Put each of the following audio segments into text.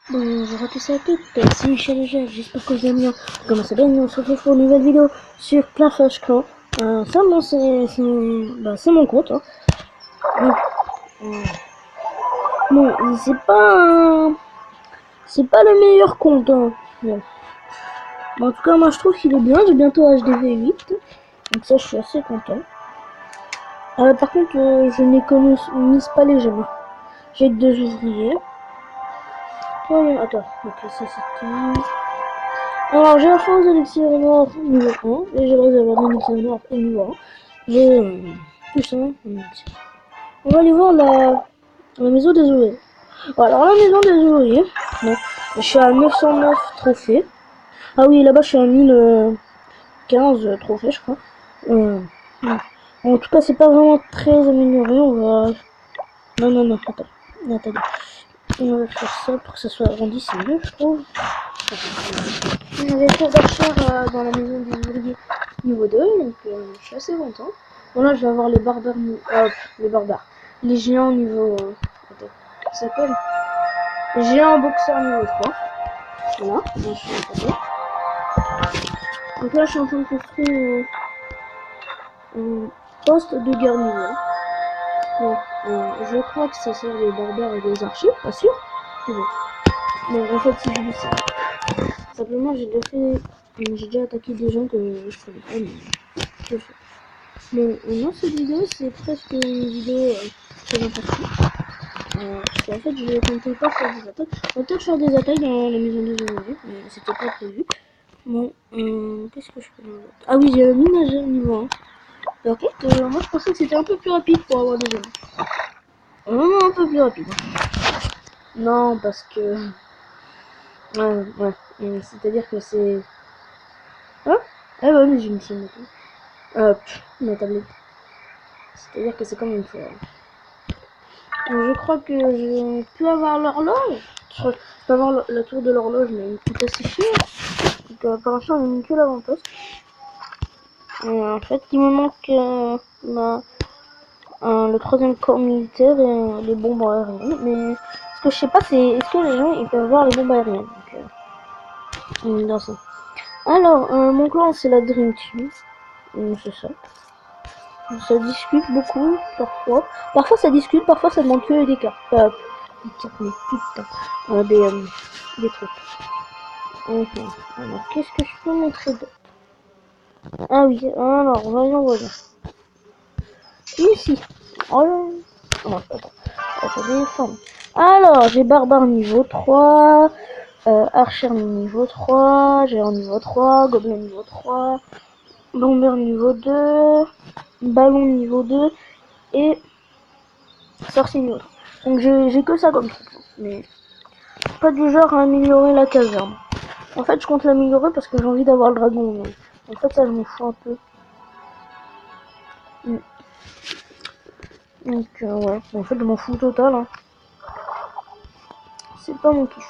Bonjour à tous et à toutes, c'est Michel Eugène, j'espère que vous allez bien. Comment ça va, on se retrouve pour une nouvelle vidéo sur Clash Clan. Ça, bon, c'est mon compte. Hein. Bon, c'est pas le meilleur compte. Hein. Bon. Bon, en tout cas, moi je trouve qu'il est bien. J'ai bientôt HDV8, donc ça, je suis assez content. Par contre, je n'économise pas les gemmes. J'ai que 2 ouvriers. Oh, attends, ok, ça c'était. Alors j'ai la force d'élixir noir niveau 1 et j'ai le réservoir d'élixir noir niveau 1. J'ai tout ça. On va aller voir la maison des ouvriers. Alors la maison des ouvriers, bon, je suis à 909 trophées. Ah oui, là-bas je suis à 1015 trophées je crois. En tout cas c'est pas vraiment très amélioré, on va... Non, attendez. On va faire ça pour que ça soit arrondi, c'est mieux je trouve. J'avais fait d'achat dans la maison des ouvriers niveau 2, donc je suis assez content. Bon là je vais avoir les barbares, les géants niveau... attends, ça s'appelle géant boxeur niveau 3. Voilà, je suis content. Donc là je suis en train de construire un poste de garnison. Bon, je crois que ça sert des barbares et des archers, pas sûr. Mais bon. Mais en fait si je dis ça. Simplement j'ai déjà attaqué des gens que je connais pas, mais je fais. Bon, non, cette vidéo c'est presque une vidéo très importante. Parce qu'en fait je ne comptais pas faire des attaques. On va peut-être faire des attaques dans la maison des ouvriers, mais c'était pas prévu. Bon, qu'est-ce que je peux dire? Ah oui, j'ai un ménagère niveau 1. Par contre, moi je pensais que c'était un peu plus rapide pour avoir des gemmes. Vraiment un peu plus rapide. Non, parce que... Ouais. C'est-à-dire que c'est... Hein? Ah ouais, mais j'ai une petite moto. Ma tablette. C'est-à-dire que c'est comme une fois. Je crois que je peux avoir l'horloge. Je peux avoir la tour de l'horloge, mais elle coûte assez cher. Donc pour l'instant, il n'y a que l'avant-poste. En fait, il me manque le troisième corps militaire et les bombes aériennes. Mais ce que je sais pas, c'est est-ce que les gens ils peuvent voir les bombes aériennes. Donc, dans ça. Alors, mon clan c'est la Dream Team. C'est ça. Ça discute beaucoup, parfois. Parfois ça discute, parfois ça demande que des cartes. Des cartes, mais putain. Des trucs. Alors, qu'est-ce que je peux montrer d'autre? Ah oui, alors, voyons. Ici. Attendez, forme. Alors, j'ai barbare niveau 3, archer niveau 3, géant niveau 3, gobelin niveau 3, bomber niveau 2, ballon niveau 2 et sorcier niveau 3. Donc j'ai que ça comme truc. Mais pas du genre à améliorer la caserne. En fait, je compte l'améliorer parce que j'ai envie d'avoir le dragon. Mais en fait, ça, je m'en fous un peu. Donc, ouais. En fait, je m'en fous total. Hein. C'est pas mon kiff.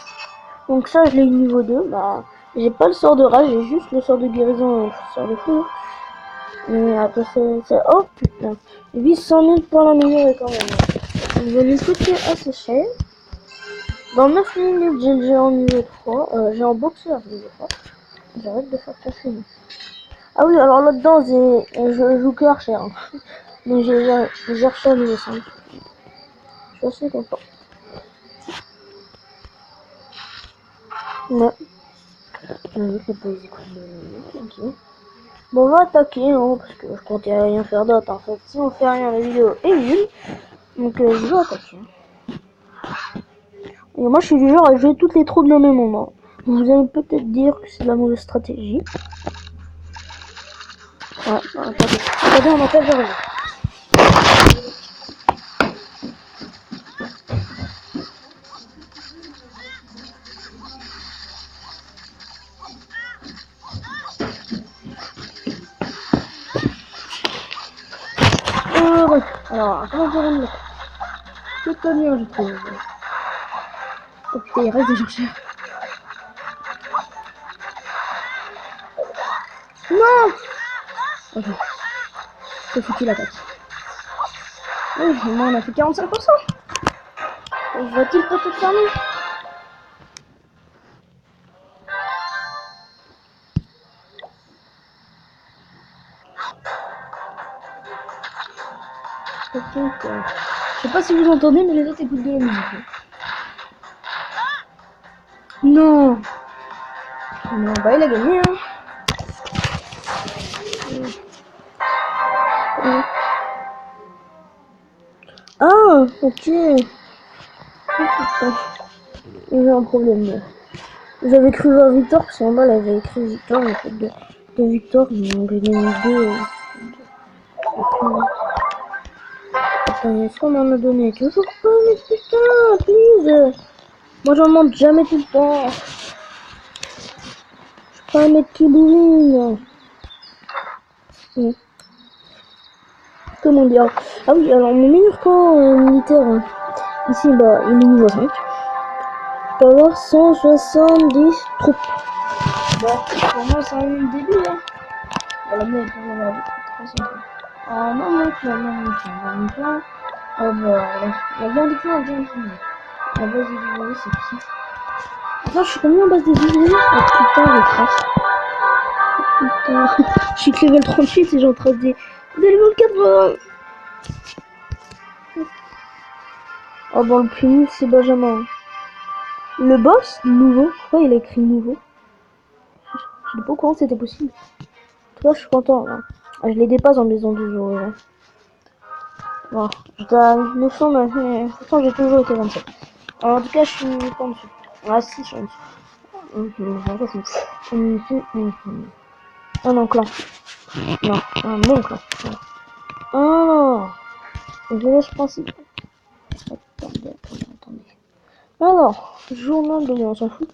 Donc, ça, je l'ai niveau 2. Bah, j'ai pas le sort de rage, j'ai juste le sort de guérison et le sort de feu. Mais après, c'est. Oh putain. 800 000 pour l'améliorer quand même. Il va lui coûter assez cher. Dans 9 minutes, j'ai le géant niveau 3. J'ai un boxeur niveau 3. J'arrête de faire passer. Ah oui, alors là-dedans, je joue que archer. Hein. Mais j'ai archer niveau 5. Je suis assez content. Ouais. Okay. Bon, on va attaquer, hein, parce que je comptais rien faire d'autre. En fait, si on fait rien, la vidéo est nulle. Donc, je vais attaquer. Et moi, je suis du genre à jouer toutes les troupes dans le même moment. Vous allez peut-être dire que c'est de la mauvaise stratégie. Ouais, attendez, on appelle vers là. Ouais. Alors, comment dire une lettre? C'est pas bien, je trouve. Oh putain, il reste des chercheurs. Non! Ok. C'est foutu l'attaque. Oui, moi on a fait 45%. Va-t-il peut-être fermer? Donc, je sais pas si vous entendez, mais les autres écoutent de la musique. Non. Non, bah il a gagné, hein. Ah, ok. J'ai un problème. J'avais cru voir Victor, parce qu'en bas, elle avait écrit Victor, en fait, de Victor, mais on a gagné deux. Attends, est-ce qu'on m'en a donné? Toujours pas, mais putain, please. Moi, j'en monte jamais tout le temps. Je suis pas un mec qui bourrine. Comment dire? Ah oui, alors mon meilleur camp militaire, ici, bah, il est niveau 5. Il peut avoir 170 troupes. Bah, pour moi, c'est un début, hein. Voilà, mais pour moi, 300. Ah non, non, non. Ah bah, la viande de clan, bien fini. La base des ouvriers, c'est qui? Attends, je suis combien en base des ouvriers? Oh putain, je crasse. Oh putain, je suis que level 38 et j'ai en train des level 80. Oh bon, le plus nul, c'est Benjamin. Le boss, nouveau. Pourquoi il a écrit nouveau? Je sais pas comment c'était possible. Toi, je suis content. Là. Ah, je les dépasse en maison du jour. Là. Bon, j'étais à 900, mais pourtant j'ai toujours été 27. Alors, en tout cas, je suis pas en dessous. Ah, si, je suis en dessous. Un non, clan. Non, un bon clan. Ah non. Village principal. Attendez. Alors, journal de on s'en fout.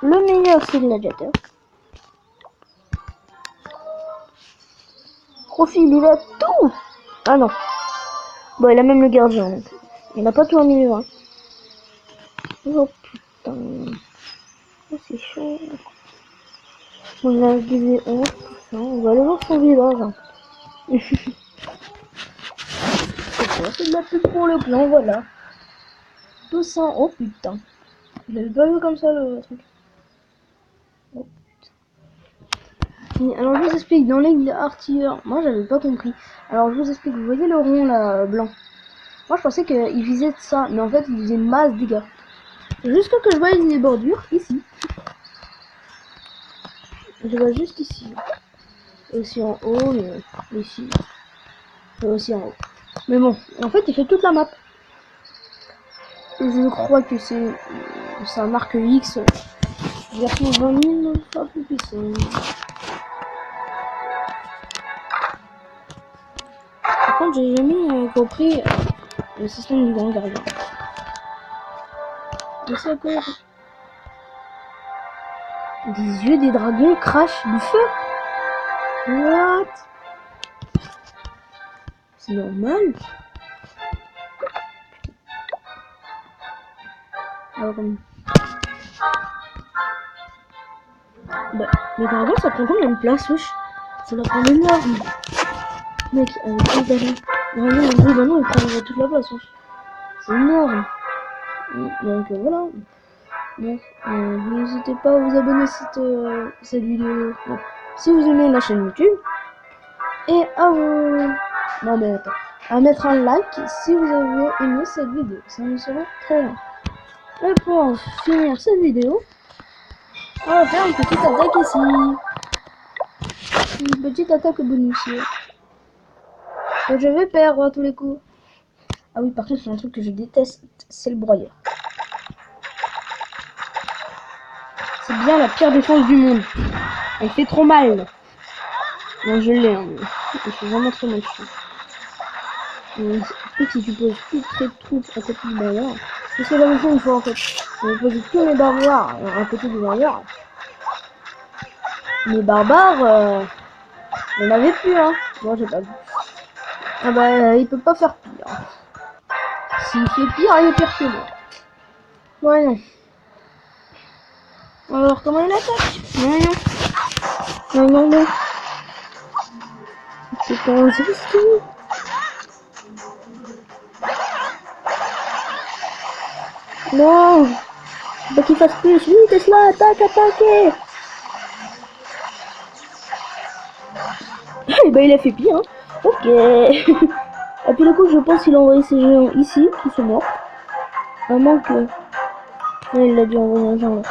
Le meilleur, c'est gladiateur. Profil, il a tout. Ah non. Bon, il a même le gardien. Donc. Il n'a pas tout à milieu. Hein. Oh putain. Oh, c'est chaud. On a divisé 11%. On va aller voir son village. Hein. C'est de la pub pour le clan, voilà. 200. Oh putain. Je l'avais pas vu comme ça le truc. Oh putain. Alors je vous explique, dans l'aigle artilleur, moi j'avais pas compris. Alors je vous explique, vous voyez le rond là, blanc. Moi je pensais qu'il visait ça, mais en fait il faisait masse dégâts. Jusqu'à que je voie les bordures, ici. Je vois juste ici. Et aussi en haut, mais ici. Et aussi en haut. Mais bon, en fait il fait toute la map. Je crois que c'est un arc X. Version 20 000, pas plus puissant. Par contre, j'ai jamais compris le système du grand gardien. Et c'est quoi? Des yeux des dragons crachent du feu. What? C'est normal. Alors, bah, les dragons, ça prend combien de place, wesh? Ça leur prend énorme. Mec, avec deux dragons. Vraiment, les deux dragons, ils prennent toute la place, wesh. C'est énorme. Donc, voilà. Bon, n'hésitez pas à vous abonner à cette vidéo. Bon, si vous aimez la chaîne YouTube. Et à vous... Non mais attends. À mettre un like si vous avez aimé cette vidéo. Ça me sera très bien. Et pour finir cette vidéo, on va faire une petite attaque ici. Une petite attaque bonus. Et je vais perdre à tous les coups. Ah oui, par contre, c'est un truc que je déteste, c'est le broyeur. C'est bien la pire défense du monde. Elle fait trop mal. Non, je l'ai, hein, mais il fait vraiment trop mal. Si tu poses toutes tes troupes à côté du broyeur, c'est ce que j'avais fait une fois en fait. J'avais posé tous mes barbares à côté du broyeur. Les barbares, il n'y en avait plus, hein. Moi, j'ai pas vu. Ah bah, il peut pas faire pire. S'il fait pire, il est pire que moi. Ouais, non. Alors, comment il attaque? Non. C'est pas juste. Non. Faut pas qu'il fasse plus. Oui, Tesla, attaquez. Et bah, il a fait pire, hein. Ok. Et puis le coup, je pense qu'il a envoyé ces géants ici, qui sont morts. À moins que... Non, il a dû envoyer un géant là.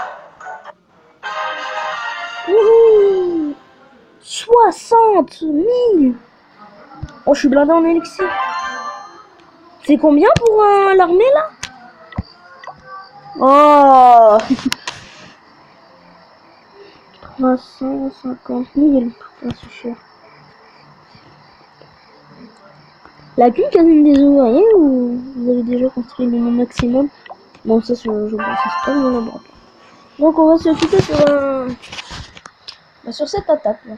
Wouhou 60 000. Oh, je suis blindé en élixir. C'est combien pour l'armée là? Oh 350 000. Putain, c'est cher. La qu'une quinzaine des ouvriers ou vous avez déjà construit le maximum? Bon, ça, je pense que c'est pas le laboratoire. Donc, on va se quitter sur cette attaque là.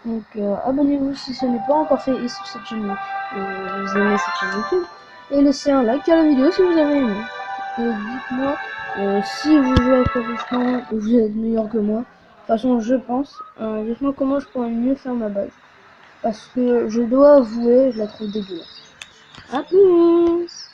Donc, abonnez-vous si ce n'est pas encore fait et sur cette chaîne, vous aimez cette chaîne YouTube. Et laissez un like à la vidéo si vous avez aimé. Et dites-moi si vous jouez à Coruscant, vous êtes meilleur que moi. De toute façon, je pense. Dites-moi comment je pourrais mieux faire ma base. Parce que je dois avouer, je la trouve dégueulasse. A plus.